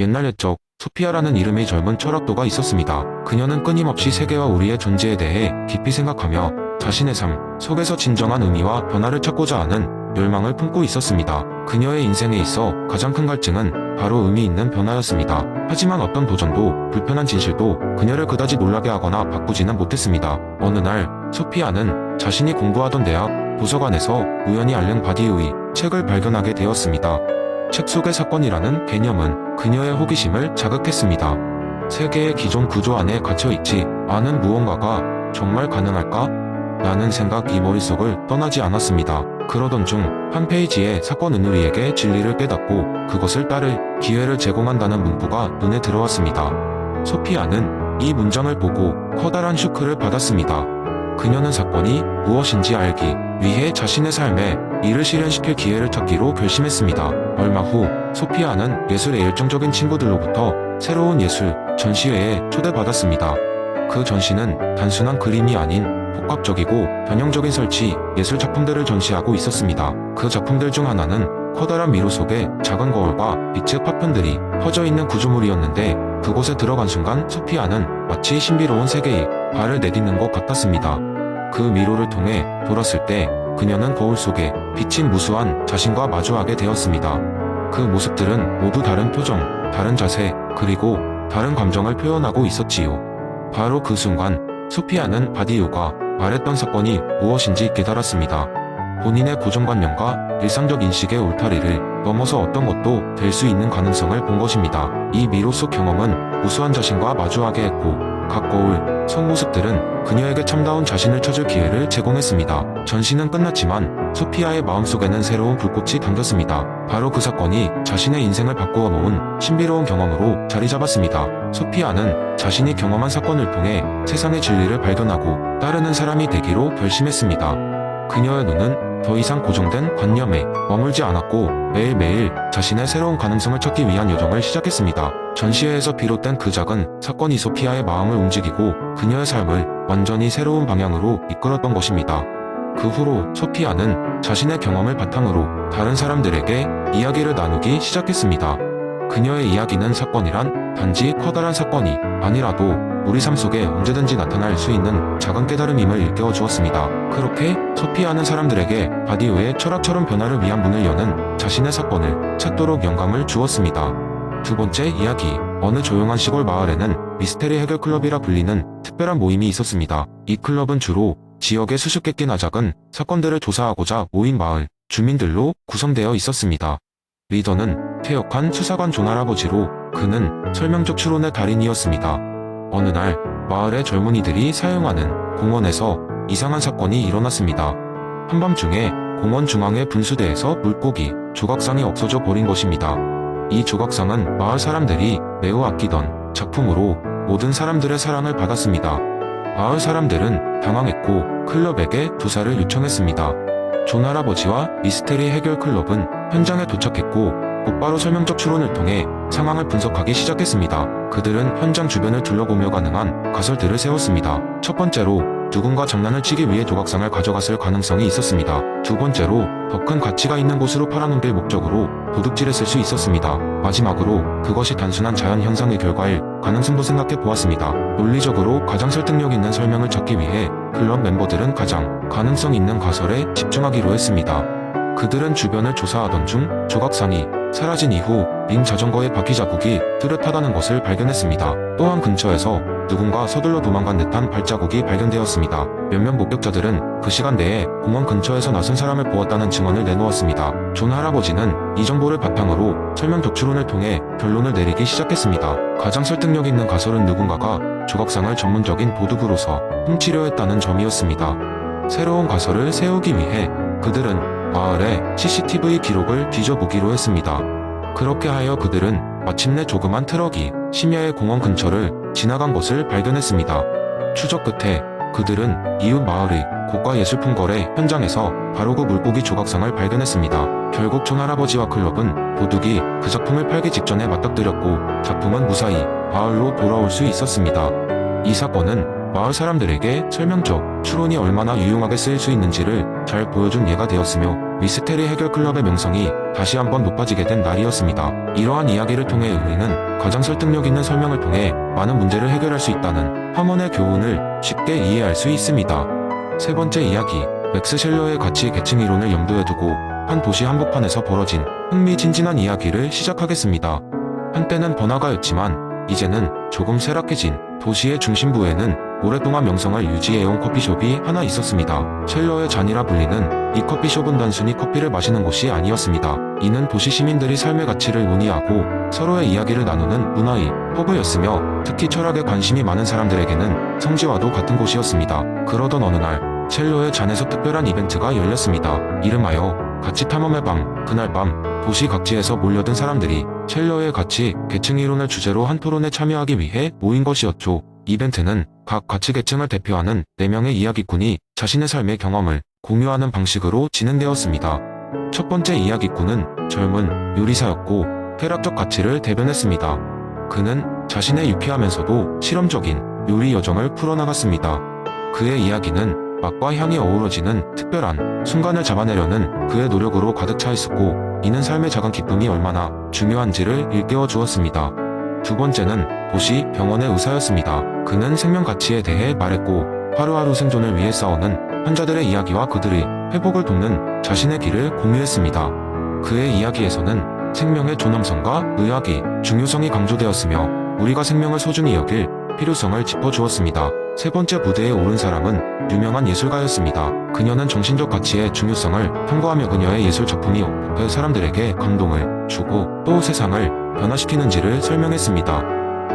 옛날 옛적 소피아라는 이름의 젊은 철학도가 있었습니다. 그녀는 끊임없이 세계와 우리의 존재에 대해 깊이 생각하며 자신의 삶 속에서 진정한 의미와 변화를 찾고자 하는 열망을 품고 있었습니다. 그녀의 인생에 있어 가장 큰 갈증은 바로 의미 있는 변화였습니다. 하지만 어떤 도전도 불편한 진실도 그녀를 그다지 놀라게 하거나 바꾸지는 못했습니다. 어느 날 소피아는 자신이 공부하던 대학 도서관에서 우연히 알랭 바디우의 책을 발견하게 되었습니다. 책 속의 사건이라는 개념은 그녀의 호기심을 자극했습니다. 세계의 기존 구조 안에 갇혀있지 않은 무언가가 정말 가능할까? 라는 생각이 머릿속을 떠나지 않았습니다. 그러던 중 한 페이지에 사건 은우리에게 진리를 깨닫고 그것을 따를 기회를 제공한다는 문구가 눈에 들어왔습니다. 소피아는 이 문장을 보고 커다란 쇼크를 받았습니다. 그녀는 사건이 무엇인지 알기 위해 자신의 삶에 이를 실현시킬 기회를 찾기로 결심했습니다. 얼마 후 소피아는 예술에 열정적인 친구들로부터 새로운 예술 전시회에 초대받았습니다. 그 전시는 단순한 그림이 아닌 복합적이고 변형적인 설치 예술 작품들을 전시하고 있었습니다. 그 작품들 중 하나는 커다란 미로 속에 작은 거울과 빛의 파편들이 퍼져있는 구조물이었는데 그곳에 들어간 순간 소피아는 마치 신비로운 세계에 발을 내딛는 것 같았습니다. 그 미로를 통해 돌았을 때 그녀는 거울 속에 비친 무수한 자신과 마주하게 되었습니다. 그 모습들은 모두 다른 표정, 다른 자세, 그리고 다른 감정을 표현하고 있었지요. 바로 그 순간 소피아는 바디우가 말했던 사건이 무엇인지 깨달았습니다. 본인의 고정관념과 일상적 인식의 울타리를 넘어서 어떤 것도 될 수 있는 가능성을 본 것입니다. 이 미로 속 경험은 무수한 자신과 마주하게 했고 각 거울, 속모습들은 그녀에게 참다운 자신을 찾을 기회를 제공했습니다. 전시는 끝났지만 소피아의 마음속에는 새로운 불꽃이 담겼습니다. 바로 그 사건이 자신의 인생을 바꾸어 놓은 신비로운 경험으로 자리 잡았습니다. 소피아는 자신이 경험한 사건을 통해 세상의 진리를 발견하고 따르는 사람이 되기로 결심했습니다. 그녀의 눈은 더 이상 고정된 관념에 머물지 않았고 매일매일 자신의 새로운 가능성을 찾기 위한 여정을 시작했습니다. 전시회에서 비롯된 그 작은 사건이 소피아의 마음을 움직이고 그녀의 삶을 완전히 새로운 방향으로 이끌었던 것입니다. 그 후로 소피아는 자신의 경험을 바탕으로 다른 사람들에게 이야기를 나누기 시작했습니다. 그녀의 이야기는 사건이란 단지 커다란 사건이 아니라도 우리 삶 속에 언제든지 나타날 수 있는 작은 깨달음임을 일깨워 주었습니다. 그렇게 소피아는 사람들에게 바디우의 철학처럼 변화를 위한 문을 여는 자신의 사건을 찾도록 영감을 주었습니다. 두 번째 이야기. 어느 조용한 시골 마을에는 미스테리 해결 클럽이라 불리는 특별한 모임이 있었습니다. 이 클럽은 주로 지역의 수수께끼나 작은 사건들을 조사하고자 모인 마을 주민들로 구성되어 있었습니다. 리더는 퇴역한 수사관 존 할아버지로 그는 설명적 추론의 달인이었습니다. 어느 날 마을의 젊은이들이 사용하는 공원에서 이상한 사건이 일어났습니다. 한밤중에 공원 중앙의 분수대에서 물고기 조각상이 없어져 버린 것입니다. 이 조각상은 마을 사람들이 매우 아끼던 작품으로 모든 사람들의 사랑을 받았습니다. 마을 사람들은 당황했고 클럽에게 조사를 요청했습니다. 존 할아버지와 미스테리 해결 클럽은 현장에 도착했고 곧바로 설명적 추론을 통해 상황을 분석하기 시작했습니다. 그들은 현장 주변을 둘러보며 가능한 가설들을 세웠습니다. 첫 번째로 누군가 장난을 치기 위해 조각상을 가져갔을 가능성이 있었습니다. 두 번째로 더 큰 가치가 있는 곳으로 팔아넘길 목적으로 도둑질했을 수 있었습니다. 마지막으로 그것이 단순한 자연현상의 결과일 가능성도 생각해 보았습니다. 논리적으로 가장 설득력 있는 설명을 찾기 위해 클럽 멤버들은 가장 가능성 있는 가설에 집중하기로 했습니다. 그들은 주변을 조사하던 중 조각상이 사라진 이후 링 자전거의 바퀴 자국이 뚜렷하다는 것을 발견했습니다. 또한 근처에서 누군가 서둘러 도망간 듯한 발자국이 발견되었습니다. 몇몇 목격자들은 그 시간 내에 공원 근처에서 낯선 사람을 보았다는 증언을 내놓았습니다. 존 할아버지는 이 정보를 바탕으로 설명적 추론을 통해 결론을 내리기 시작했습니다. 가장 설득력 있는 가설은 누군가가 조각상을 전문적인 도둑으로서 훔치려 했다는 점이었습니다. 새로운 가설을 세우기 위해 그들은 마을의 CCTV 기록을 뒤져보기로 했습니다. 그렇게 하여 그들은 마침내 조그만 트럭이 심야의 공원 근처를 지나간 것을 발견했습니다. 추적 끝에 그들은 이웃 마을의 고가 예술품 거래 현장에서 바로 그 물고기 조각상을 발견했습니다. 결국 존 할아버지와 클럽은 도둑이 그 작품을 팔기 직전에 맞닥뜨렸고 작품은 무사히 마을로 돌아올 수 있었습니다. 이 사건은 마을 사람들에게 설명적 추론이 얼마나 유용하게 쓰일 수 있는지를 잘 보여준 예가 되었으며 미스테리 해결 클럽의 명성이 다시 한번 높아지게 된 날이었습니다. 이러한 이야기를 통해 우리는 가장 설득력 있는 설명을 통해 많은 문제를 해결할 수 있다는 하몬의 교훈을 쉽게 이해할 수 있습니다. 세 번째 이야기, 맥스 셸러의 가치 계층 이론을 염두에 두고 한 도시 한복판에서 벌어진 흥미진진한 이야기를 시작하겠습니다. 한때는 번화가였지만 이제는 조금 쇠락해진 도시의 중심부에는 오랫동안 명성을 유지해온 커피숍이 하나 있었습니다. 셸러의 잔이라 불리는 이 커피숍은 단순히 커피를 마시는 곳이 아니었습니다. 이는 도시 시민들이 삶의 가치를 논의하고 서로의 이야기를 나누는 문화의 허브였으며 특히 철학에 관심이 많은 사람들에게는 성지와도 같은 곳이었습니다. 그러던 어느 날 셸러의 잔에서 특별한 이벤트가 열렸습니다. 이름하여 가치 탐험의 밤. 그날 밤 도시 각지에서 몰려든 사람들이 셸러의 가치 계층 이론을 주제로 한 토론에 참여하기 위해 모인 것이었죠. 이벤트는 각 가치 계층을 대표하는 4명의 이야기꾼이 자신의 삶의 경험을 공유하는 방식으로 진행되었습니다. 첫 번째 이야기꾼은 젊은 요리사였고 쾌락적 가치를 대변했습니다. 그는 자신의 유쾌하면서도 실험적인 요리 여정을 풀어나갔습니다. 그의 이야기는 맛과 향이 어우러지는 특별한 순간을 잡아내려는 그의 노력으로 가득 차 있었고, 이는 삶의 작은 기쁨이 얼마나 중요한지를 일깨워 주었습니다. 두 번째는 도시 병원의 의사였습니다. 그는 생명 가치에 대해 말했고 하루하루 생존을 위해 싸우는 환자들의 이야기와 그들의 회복을 돕는 자신의 길을 공유했습니다. 그의 이야기에서는 생명의 존엄성과 의학의 중요성이 강조되었으며 우리가 생명을 소중히 여길 필요성을 짚어주었습니다. 세 번째 무대에 오른 사람은 유명한 예술가였습니다. 그녀는 정신적 가치의 중요성을 탐구하며 그녀의 예술 작품이 어떻게 사람들에게 감동을 주고 또 세상을 변화시키는지를 설명했습니다.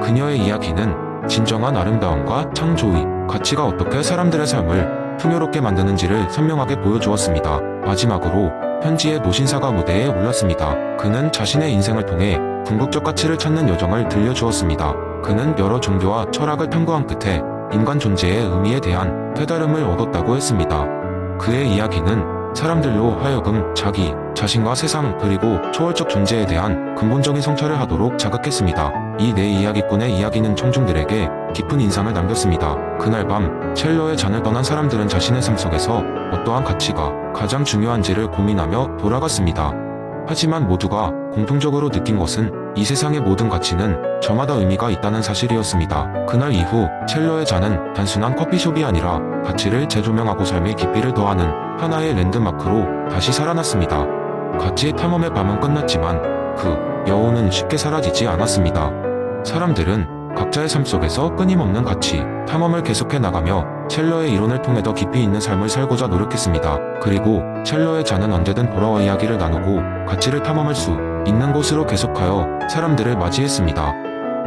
그녀의 이야기는 진정한 아름다움과 창조의 가치가 어떻게 사람들의 삶을 풍요롭게 만드는지를 선명하게 보여주었습니다. 마지막으로 현지의 노신사가 무대에 올랐습니다. 그는 자신의 인생을 통해 궁극적 가치를 찾는 여정을 들려주었습니다. 그는 여러 종교와 철학을 탐구한 끝에 인간 존재의 의미에 대한 깨달음을 얻었다고 했습니다. 그의 이야기는 사람들로 하여금 자기 자신과 세상 그리고 초월적 존재에 대한 근본적인 성찰을 하도록 자극했습니다. 이 네 이야기꾼의 이야기는 청중들에게 깊은 인상을 남겼습니다. 그날 밤 첼러의 잔을 떠난 사람들은 자신의 삶 속에서 어떠한 가치가 가장 중요한지를 고민하며 돌아갔습니다. 하지만 모두가 공통적으로 느낀 것은 이 세상의 모든 가치는 저마다 의미가 있다는 사실이었습니다. 그날 이후 첼러의 잔은 단순한 커피숍이 아니라 가치를 재조명하고 삶의 깊이를 더하는 하나의 랜드마크로 다시 살아났습니다. 가치의 탐험의 밤은 끝났지만 그 여운은 쉽게 사라지지 않았습니다. 사람들은 각자의 삶 속에서 끊임없는 가치, 탐험을 계속해 나가며 첼러의 이론을 통해 더 깊이 있는 삶을 살고자 노력했습니다. 그리고 첼러의 잔은 언제든 돌아와 이야기를 나누고 가치를 탐험할 수 있는 곳으로 계속하여 사람들을 맞이했습니다.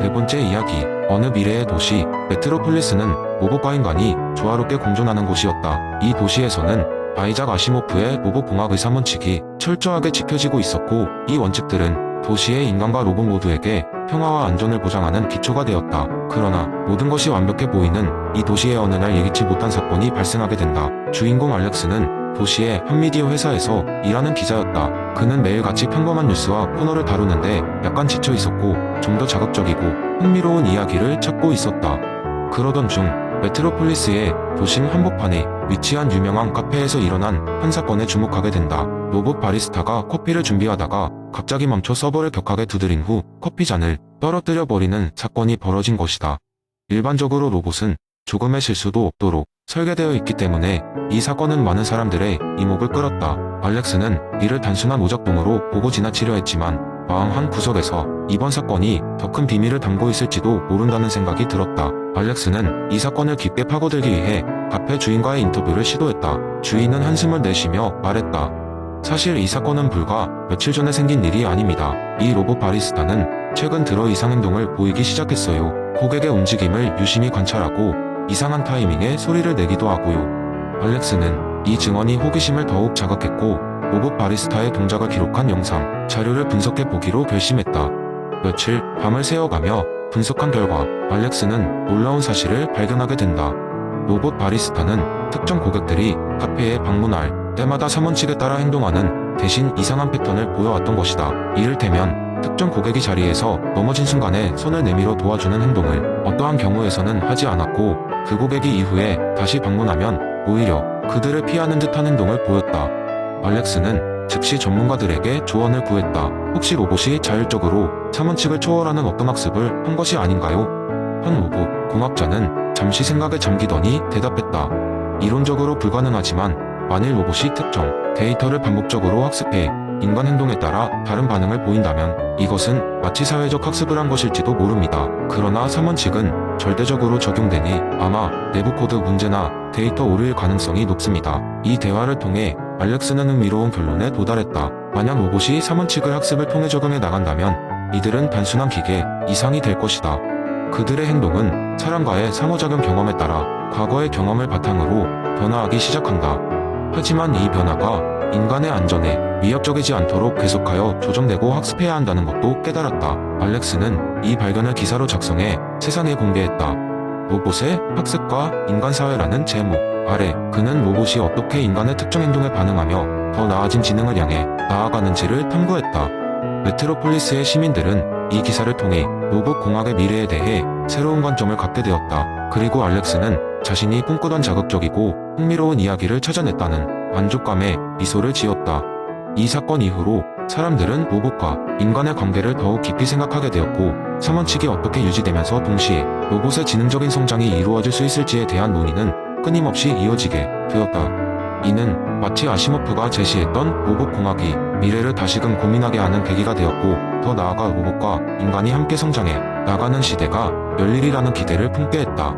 네 번째 이야기, 어느 미래의 도시, 메트로폴리스는 로봇과 인간이 조화롭게 공존하는 곳이었다. 이 도시에서는 아이작 아시모프의 로봇공학의 3원칙이 철저하게 지켜지고 있었고, 이 원칙들은 도시의 인간과 로봇 모두에게 평화와 안전을 보장하는 기초가 되었다. 그러나 모든 것이 완벽해 보이는 이 도시에 어느 날 예기치 못한 사건이 발생하게 된다. 주인공 알렉스는 도시의 한 미디어 회사에서 일하는 기자였다. 그는 매일같이 평범한 뉴스와 코너를 다루는데 약간 지쳐 있었고 좀 더 자극적이고 흥미로운 이야기를 찾고 있었다. 그러던 중 메트로폴리스의 도심 한복판에 위치한 유명한 카페에서 일어난 한 사건에 주목하게 된다. 로봇 바리스타가 커피를 준비하다가 갑자기 멈춰 서버를 격하게 두드린 후 커피 잔을 떨어뜨려 버리는 사건이 벌어진 것이다. 일반적으로 로봇은 조금의 실수도 없도록 설계되어 있기 때문에 이 사건은 많은 사람들의 이목을 끌었다. 알렉스는 이를 단순한 오작동으로 보고 지나치려 했지만 마음 한 구석에서 이번 사건이 더 큰 비밀을 담고 있을지도 모른다는 생각이 들었다. 알렉스는 이 사건을 깊게 파고들기 위해 카페 주인과의 인터뷰를 시도했다. 주인은 한숨을 내쉬며 말했다. 사실 이 사건은 불과 며칠 전에 생긴 일이 아닙니다. 이 로봇 바리스타는 최근 들어 이상 행동을 보이기 시작했어요. 고객의 움직임을 유심히 관찰하고 이상한 타이밍에 소리를 내기도 하고요. 알렉스는 이 증언이 호기심을 더욱 자극했고 로봇 바리스타의 동작을 기록한 영상, 자료를 분석해 보기로 결심했다. 며칠 밤을 새워가며 분석한 결과 알렉스는 놀라운 사실을 발견하게 된다. 로봇 바리스타는 특정 고객들이 카페에 방문할 때마다 3원칙에 따라 행동하는 대신 이상한 패턴을 보여왔던 것이다. 이를테면 특정 고객이 자리에서 넘어진 순간에 손을 내밀어 도와주는 행동을 어떠한 경우에서는 하지 않았고 그 고객이 이후에 다시 방문하면 오히려 그들을 피하는 듯한 행동을 보였다. 알렉스는 즉시 전문가들에게 조언을 구했다. 혹시 로봇이 자율적으로 사원 측을 초월하는 어떤 학습을 한 것이 아닌가요? 한 로봇 공학자는 잠시 생각에 잠기더니 대답했다. 이론적으로 불가능하지만 만일 로봇이 특정 데이터를 반복적으로 학습해 인간 행동에 따라 다른 반응을 보인다면 이것은 마치 사회적 학습을 한 것일지도 모릅니다. 그러나 사원 측은 절대적으로 적용되니 아마 내부 코드 문제나 데이터 오류일 가능성이 높습니다. 이 대화를 통해 알렉스는 흥미로운 결론에 도달했다. 만약 로봇이 사원 측의 학습을 통해 적용해 나간다면 이들은 단순한 기계 이상이 될 것이다. 그들의 행동은 사람과의 상호작용 경험에 따라 과거의 경험을 바탕으로 변화하기 시작한다. 하지만 이 변화가 인간의 안전에 위협적이지 않도록 계속하여 조정되고 학습해야 한다는 것도 깨달았다. 알렉스는 이 발견을 기사로 작성해 세상에 공개했다. 로봇의 학습과 인간 사회라는 제목 아래 그는 로봇이 어떻게 인간의 특정 행동에 반응하며 더 나아진 지능을 향해 나아가는지를 탐구했다. 메트로폴리스의 시민들은 이 기사를 통해 로봇 공학의 미래에 대해 새로운 관점을 갖게 되었다. 그리고 알렉스는 자신이 꿈꾸던 자극적이고 흥미로운 이야기를 찾아냈다는 만족감에 미소를 지었다. 이 사건 이후로 사람들은 로봇과 인간의 관계를 더욱 깊이 생각하게 되었고 사원칙이 어떻게 유지되면서 동시에 로봇의 지능적인 성장이 이루어질 수 있을지에 대한 논의는 끊임없이 이어지게 되었다. 이는 마치 아시모프가 제시했던 로봇 공학이 미래를 다시금 고민하게 하는 계기가 되었고 더 나아가 로봇과 인간이 함께 성장해 나가는 시대가 열리리라는 기대를 품게 했다.